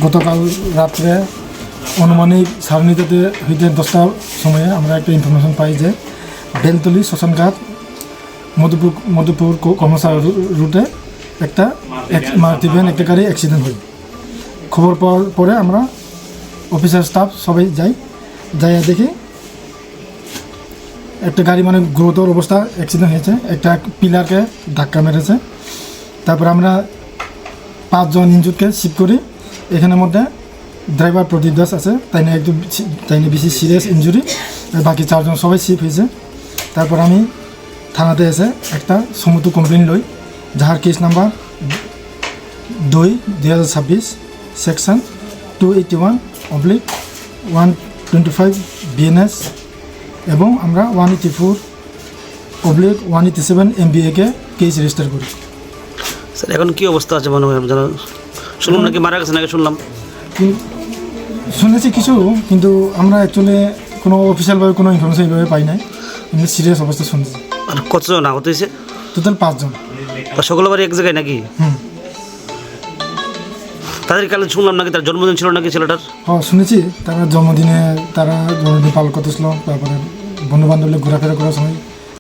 গতকাল রাত্রে অনুমানিক সারণীতে হইতে 10টার সময়ে আমরা একটা ইনফরমেশন পাই যে বেলতলি শ্মশানঘাট মধুপুর কর্মশালা রুটে একটা মারুতি ভ্যান একটা গাড়ি অ্যাক্সিডেন্ট হয়। খবর পাওয়ার পরে আমরা অফিসার স্টাফ সবাই যাই দেখি একটা গাড়ি মানে গুরুতর অবস্থা অ্যাক্সিডেন্ট হয়েছে, একটা পিলারকে ধাক্কা মেরেছে। তারপর আমরা 5 জন ইনজুরকে শিফট করি। এখানের মধ্যে ড্রাইভার প্রদীপ দাস আছে, তাই নিয়ে বেশি সিরিয়াস ইনজুরি, বাকি 4 জন সবাই শিফট হয়েছে। তারপর আমি থানাতে এসে একটা সমুদ্র কমপ্লেন লই, যাহার কেস নাম্বার 2/2026 সেকশন 281/125 BNS এবং আমরা 184/187 MBA-কে কেস রেজিস্টার করি। স্যার এখন কি অবস্থা আছে মনে হয়? শুনলাম নাকি মারা গেছে, নাকি শুনেছি কিছু, কিন্তু আমরা অ্যাকচুয়ালি কোনো অফিসিয়ালভাবে কোনো ইনফরমেশন এইভাবে পাই নাই, কিন্তু সিরিয়াস অবস্থা শুনছি। আর কতজন আহত হয়েছে? টোটাল 5 জন। সকলবারই এক জায়গায় নাকি? তাদের কালে শুনলাম নাকি তার জন্মদিন ছিল নাকি ছেলেটার? হ্যাঁ শুনেছি, তারা জন্মদিন পালন করতেছিল, তারপরে বন্ধু বান্ধব ঘোরাফেরা করার সময়